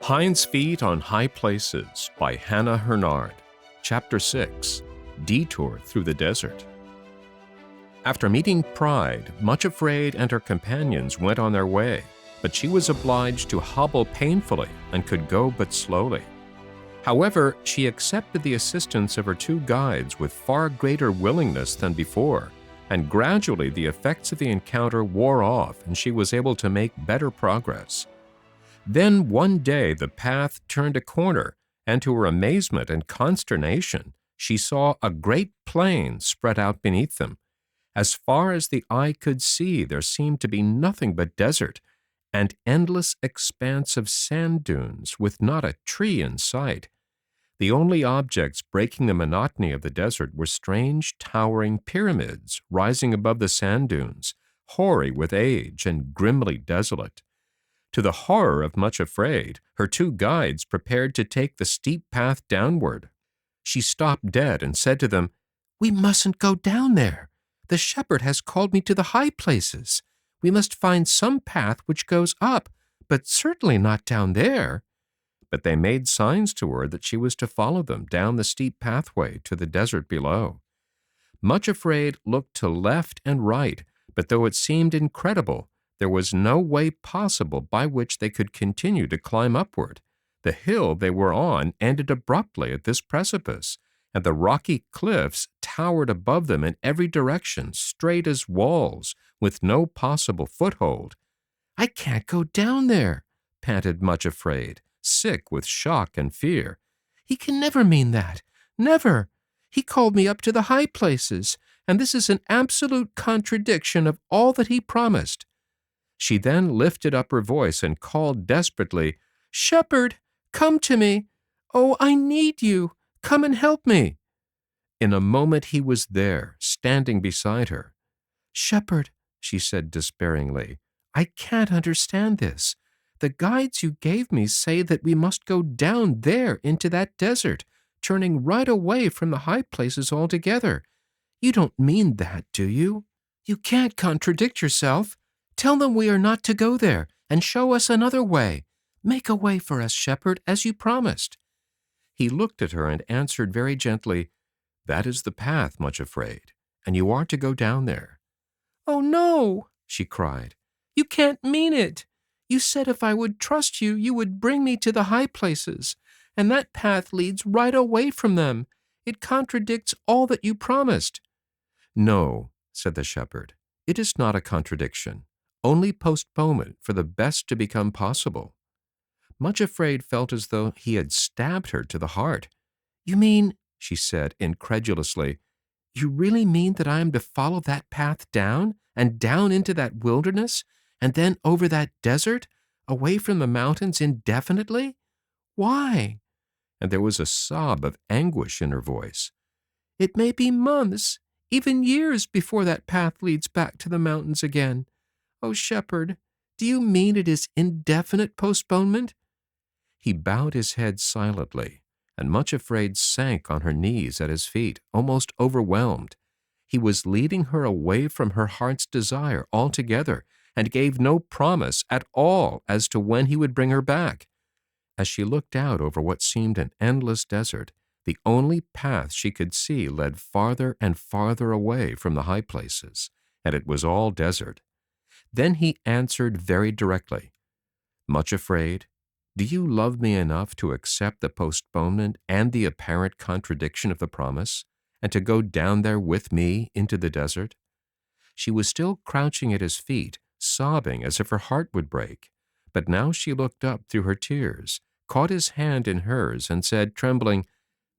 Hinds Feet on High Places by Hannah Hurnard. Chapter 6, Detour Through the Desert. After meeting Pride, Much Afraid and her companions went on their way, but she was obliged to hobble painfully and could go but slowly. However, she accepted the assistance of her two guides with far greater willingness than before, and gradually the effects of the encounter wore off and she was able to make better progress. Then one day the path turned a corner, and to her amazement and consternation, she saw a great plain spread out beneath them. As far as the eye could see, there seemed to be nothing but desert, and endless expanse of sand dunes with not a tree in sight. The only objects breaking the monotony of the desert were strange towering pyramids rising above the sand dunes, hoary with age and grimly desolate. To the horror of Much Afraid, her two guides prepared to take the steep path downward. She stopped dead and said to them, "We mustn't go down there. The shepherd has called me to the high places. We must find some path which goes up, but certainly not down there." But they made signs to her that she was to follow them down the steep pathway to the desert below. Much Afraid looked to left and right, but though it seemed incredible, there was no way possible by which they could continue to climb upward. The hill they were on ended abruptly at this precipice, and the rocky cliffs towered above them in every direction, straight as walls, with no possible foothold. "I can't go down there," panted Much Afraid, sick with shock and fear. "He can never mean that. Never. He called me up to the high places, and this is an absolute contradiction of all that he promised." She then lifted up her voice and called desperately, "Shepherd, come to me! Oh, I need you! Come and help me!" In a moment he was there, standing beside her. "Shepherd," she said despairingly, "I can't understand this. The guides you gave me say that we must go down there into that desert, turning right away from the high places altogether. You don't mean that, do you? You can't contradict yourself. Tell them we are not to go there, and show us another way. Make a way for us, shepherd, as you promised." He looked at her and answered very gently, "That is the path, Much Afraid, and you are to go down there." "Oh, no," she cried. "You can't mean it. You said if I would trust you, you would bring me to the high places, and that path leads right away from them. It contradicts all that you promised." "No," said the shepherd, "it is not a contradiction. Only postponement for the best to become possible." Much Afraid felt as though he had stabbed her to the heart. "You mean," she said incredulously, "you really mean that I am to follow that path down, and down into that wilderness, and then over that desert, away from the mountains indefinitely? Why?" And there was a sob of anguish in her voice. "It may be months, even years before that path leads back to the mountains again. Oh, shepherd, do you mean it is indefinite postponement?" He bowed his head silently, and Much Afraid sank on her knees at his feet, almost overwhelmed. He was leading her away from her heart's desire altogether, and gave no promise at all as to when he would bring her back. As she looked out over what seemed an endless desert, the only path she could see led farther and farther away from the high places, and it was all desert. Then he answered very directly, "Much Afraid, do you love me enough to accept the postponement and the apparent contradiction of the promise, and to go down there with me into the desert?" She was still crouching at his feet, sobbing as if her heart would break, but now she looked up through her tears, caught his hand in hers, and said, trembling,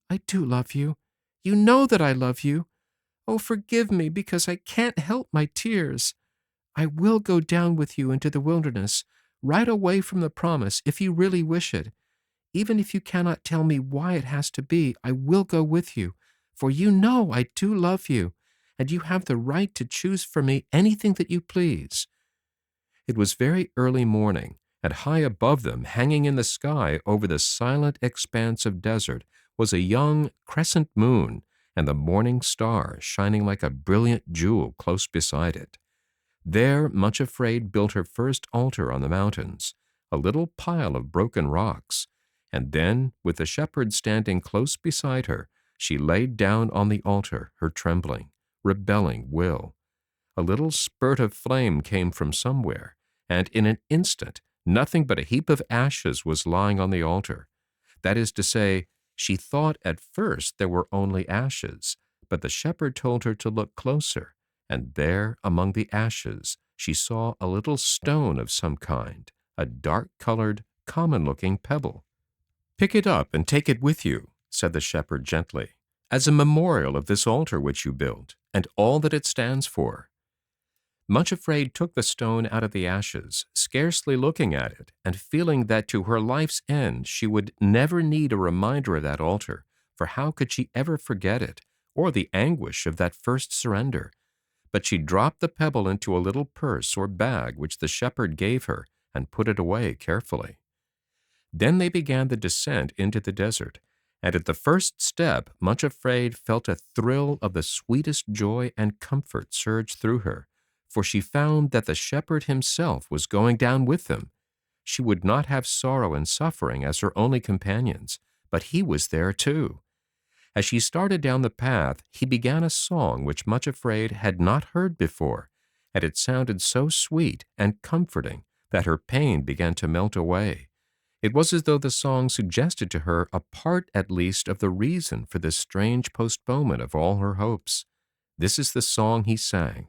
"I do love you. You know that I love you. Oh, forgive me because I can't help my tears. I will go down with you into the wilderness, right away from the promise, if you really wish it. Even if you cannot tell me why it has to be, I will go with you, for you know I do love you, and you have the right to choose for me anything that you please." It was very early morning, and high above them, hanging in the sky over the silent expanse of desert, was a young crescent moon, and the morning star shining like a brilliant jewel close beside it. There Much Afraid built her first altar on the mountains, a little pile of broken rocks, and then, with the shepherd standing close beside her, she laid down on the altar her trembling, rebelling will. A little spurt of flame came from somewhere, and in an instant nothing but a heap of ashes was lying on the altar. That is to say, she thought at first there were only ashes, but the shepherd told her to look closer, and there among the ashes she saw a little stone of some kind, a dark-colored, common-looking pebble. "Pick it up and take it with you," said the shepherd gently, "as a memorial of this altar which you built, and all that it stands for." Much Afraid took the stone out of the ashes, scarcely looking at it, and feeling that to her life's end she would never need a reminder of that altar, for how could she ever forget it, or the anguish of that first surrender? But she dropped the pebble into a little purse or bag which the shepherd gave her, and put it away carefully. Then they began the descent into the desert, and at the first step Much Afraid felt a thrill of the sweetest joy and comfort surge through her, for she found that the shepherd himself was going down with them. She would not have sorrow and suffering as her only companions, but he was there too. As she started down the path, he began a song which Much Afraid had not heard before, and it sounded so sweet and comforting that her pain began to melt away. It was as though the song suggested to her a part at least of the reason for this strange postponement of all her hopes. This is the song he sang: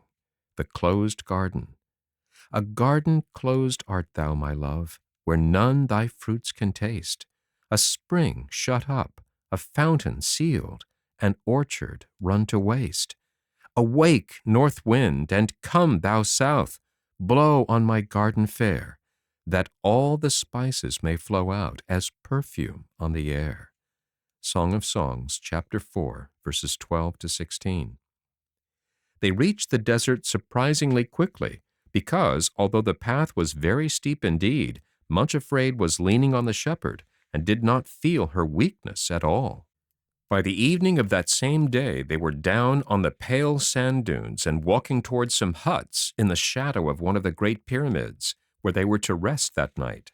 The Closed Garden. A garden closed art thou, my love, where none thy fruits can taste, a spring shut up, a fountain sealed, an orchard run to waste. Awake, north wind, and come, thou south, blow on my garden fair, that all the spices may flow out as perfume on the air. Song of Songs, chapter 4, verses 12 to 16. They reached the desert surprisingly quickly, because, although the path was very steep indeed, Much Afraid was leaning on the shepherd and did not feel her weakness at all. By the evening of that same day they were down on the pale sand dunes and walking towards some huts in the shadow of one of the great pyramids, where they were to rest that night.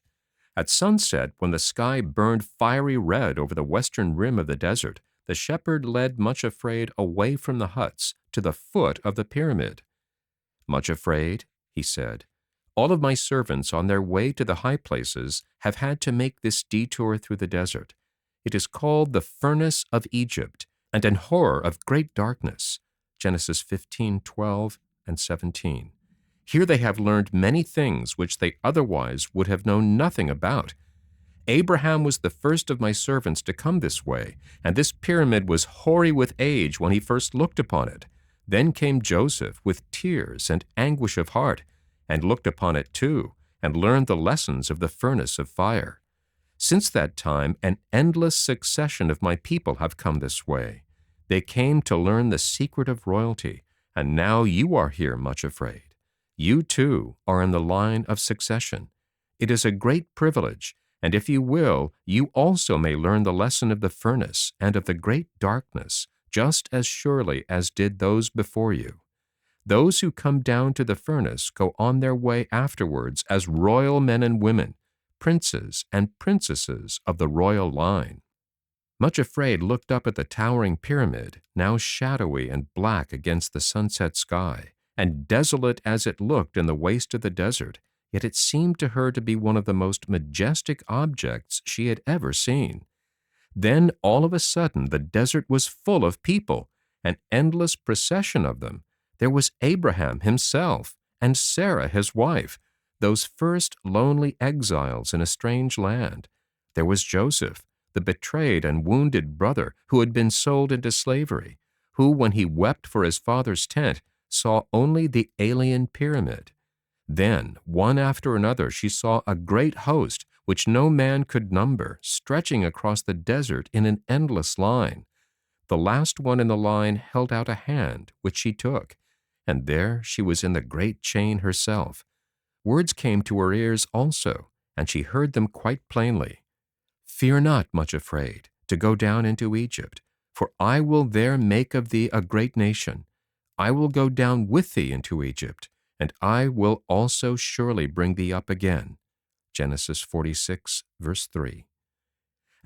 At sunset, when the sky burned fiery red over the western rim of the desert, the shepherd led Much Afraid away from the huts to the foot of the pyramid. "Much Afraid," he said, "all of my servants on their way to the high places have had to make this detour through the desert. It is called the furnace of Egypt, and an horror of great darkness." Genesis 15:12 and 17. Here they have learned many things which they otherwise would have known nothing about. Abraham was the first of my servants to come this way, and this pyramid was hoary with age when he first looked upon it. Then came Joseph with tears and anguish of heart, and looked upon it too, and learned the lessons of the furnace of fire. Since that time, an endless succession of my people have come this way. They came to learn the secret of royalty, and now you are here, Much Afraid. You, too, are in the line of succession. It is a great privilege, and if you will, you also may learn the lesson of the furnace and of the great darkness, just as surely as did those before you. Those who come down to the furnace go on their way afterwards as royal men and women, princes and princesses of the royal line. Much Afraid looked up at the towering pyramid, now shadowy and black against the sunset sky, and desolate as it looked in the waste of the desert, yet it seemed to her to be one of the most majestic objects she had ever seen. Then, all of a sudden, the desert was full of people, an endless procession of them. There was Abraham himself, and Sarah his wife, those first lonely exiles in a strange land. There was Joseph, the betrayed and wounded brother who had been sold into slavery, who, when he wept for his father's tent, saw only the alien pyramid. Then, one after another, she saw a great host, which no man could number, stretching across the desert in an endless line. The last one in the line held out a hand, which she took, and there she was in the great chain herself. Words came to her ears also, and she heard them quite plainly. "Fear not, Much Afraid, to go down into Egypt, for I will there make of thee a great nation. I will go down with thee into Egypt, and I will also surely bring thee up again." Genesis 46, verse 3.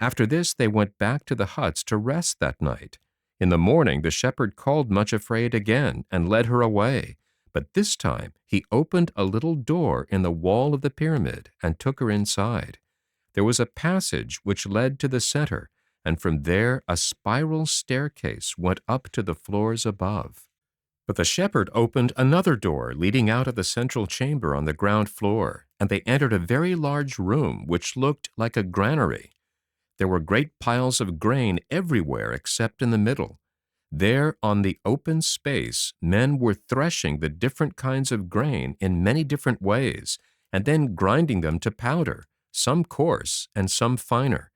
After this they went back to the huts to rest that night. In the morning the shepherd called Much Afraid again and led her away, but this time he opened a little door in the wall of the pyramid and took her inside. There was a passage which led to the center, and from there a spiral staircase went up to the floors above. But the shepherd opened another door leading out of the central chamber on the ground floor, and they entered a very large room which looked like a granary. There were great piles of grain everywhere except in the middle. There on the open space, men were threshing the different kinds of grain in many different ways, and then grinding them to powder, some coarse and some finer.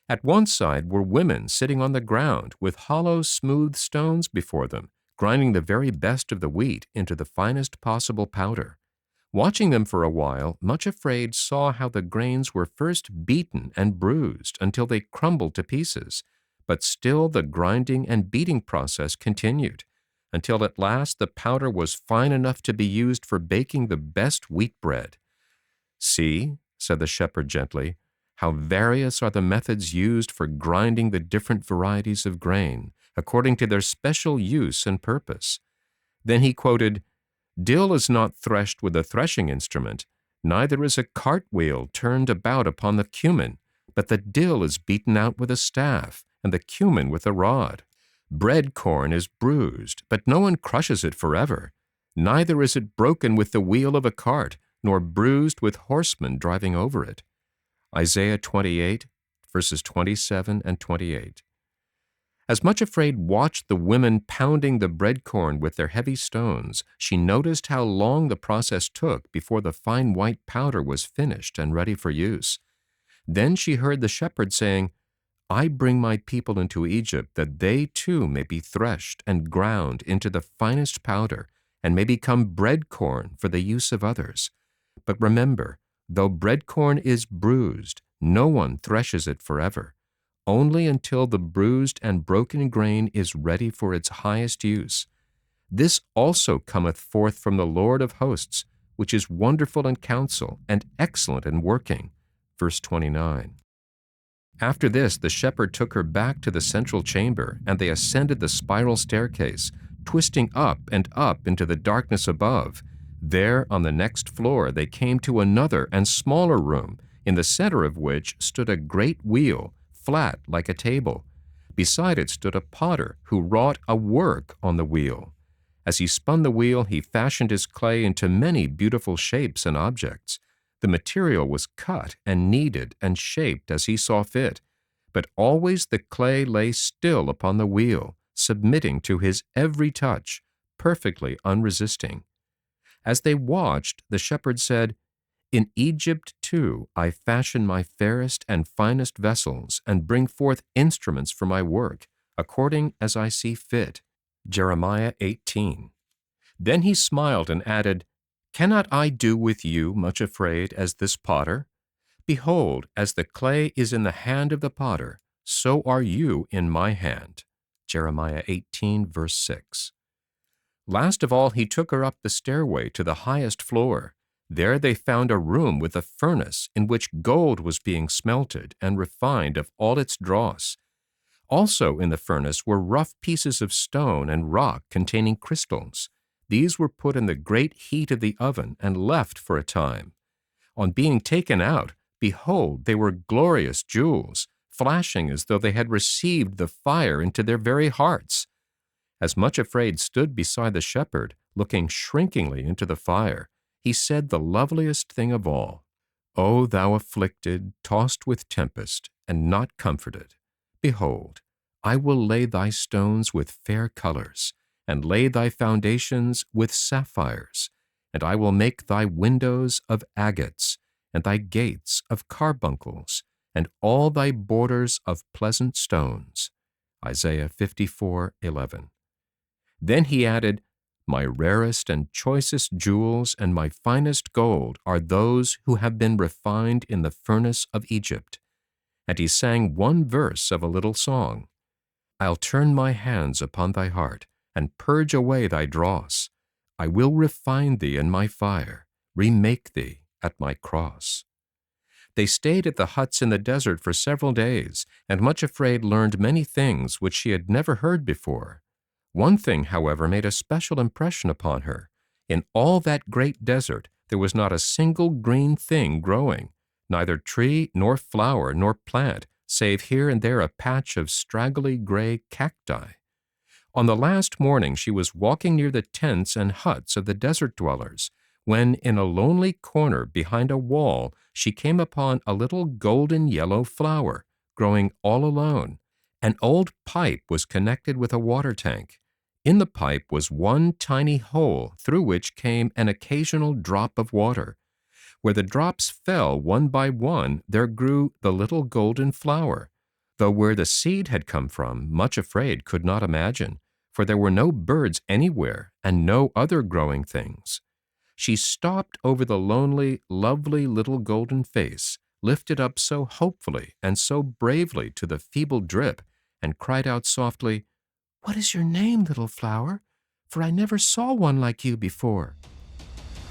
At one side were women sitting on the ground with hollow, smooth stones before them, grinding the very best of the wheat into the finest possible powder. Watching them for a while, Much Afraid saw how the grains were first beaten and bruised until they crumbled to pieces, but still the grinding and beating process continued, until at last the powder was fine enough to be used for baking the best wheat bread. "See," said the shepherd gently, "how various are the methods used for grinding the different varieties of grain, according to their special use and purpose." Then he quoted, "Dill is not threshed with a threshing instrument, neither is a cartwheel turned about upon the cumin, but the dill is beaten out with a staff, and the cumin with a rod. Bread corn is bruised, but no one crushes it forever. Neither is it broken with the wheel of a cart, nor bruised with horsemen driving over it." Isaiah 28, verses 27 and 28. As Much Afraid watched the women pounding the bread corn with their heavy stones, she noticed how long the process took before the fine white powder was finished and ready for use. Then she heard the shepherd saying, "I bring my people into Egypt that they too may be threshed and ground into the finest powder and may become bread corn for the use of others. But remember, though bread corn is bruised, no one threshes it forever, only until the bruised and broken grain is ready for its highest use. This also cometh forth from the Lord of hosts, which is wonderful in counsel and excellent in working." Verse 29. After this, the shepherd took her back to the central chamber, and they ascended the spiral staircase, twisting up and up into the darkness above. There, on the next floor, they came to another and smaller room, in the center of which stood a great wheel, flat like a table. Beside it stood a potter who wrought a work on the wheel. As he spun the wheel, he fashioned his clay into many beautiful shapes and objects. The material was cut and kneaded and shaped as he saw fit, but always the clay lay still upon the wheel, submitting to his every touch, perfectly unresisting. As they watched, the shepherd said, "In Egypt too I fashion my fairest and finest vessels and bring forth instruments for my work, according as I see fit." Jeremiah 18. Then he smiled and added, "Cannot I do with you, Much Afraid, as this potter? Behold, as the clay is in the hand of the potter, so are you in my hand." Jeremiah 18, verse 6. Last of all, he took her up the stairway to the highest floor. There they found a room with a furnace in which gold was being smelted and refined of all its dross. Also in the furnace were rough pieces of stone and rock containing crystals. These were put in the great heat of the oven and left for a time. On being taken out, behold, they were glorious jewels, flashing as though they had received the fire into their very hearts. As Much Afraid stood beside the shepherd, looking shrinkingly into the fire, he said the loveliest thing of all, "O thou afflicted, tossed with tempest, and not comforted, behold, I will lay thy stones with fair colors, and lay thy foundations with sapphires, and I will make thy windows of agates, and thy gates of carbuncles, and all thy borders of pleasant stones." Isaiah 54:11. Then he added, "My rarest and choicest jewels and my finest gold are those who have been refined in the furnace of Egypt." And he sang one verse of a little song, "I'll turn my hands upon thy heart, and purge away thy dross. I will refine thee in my fire, remake thee at my cross." They stayed at the huts in the desert for several days, and Much Afraid learned many things which she had never heard before. One thing, however, made a special impression upon her. In all that great desert, there was not a single green thing growing, neither tree nor flower nor plant, save here and there a patch of straggly gray cacti. On the last morning she was walking near the tents and huts of the desert dwellers, when in a lonely corner behind a wall she came upon a little golden yellow flower, growing all alone. An old pipe was connected with a water tank. In the pipe was one tiny hole through which came an occasional drop of water. Where the drops fell one by one, there grew the little golden flower, though where the seed had come from, Much Afraid could not imagine, for there were no birds anywhere and no other growing things. She stopped over the lonely, lovely little golden face, lifted up so hopefully and so bravely to the feeble drip, and cried out softly, "What is your name, little flower? For I never saw one like you before."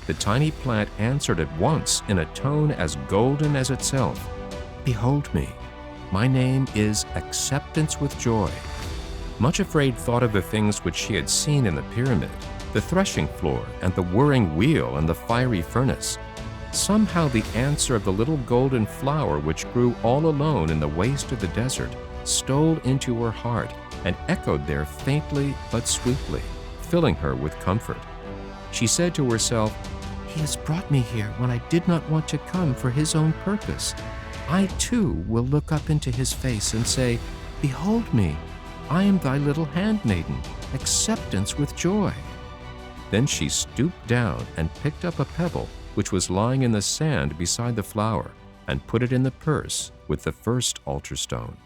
The tiny plant answered at once in a tone as golden as itself, "Behold me. My name is Acceptance with Joy." Much Afraid thought of the things which she had seen in the pyramid, the threshing floor and the whirring wheel and the fiery furnace. Somehow the answer of the little golden flower which grew all alone in the waste of the desert stole into her heart and echoed there faintly but sweetly, filling her with comfort. She said to herself, "He has brought me here when I did not want to come for his own purpose. I too will look up into his face and say, 'Behold me, I am thy little handmaiden, Acceptance with Joy.'" Then she stooped down and picked up a pebble which was lying in the sand beside the flower and put it in the purse with the first altar stone.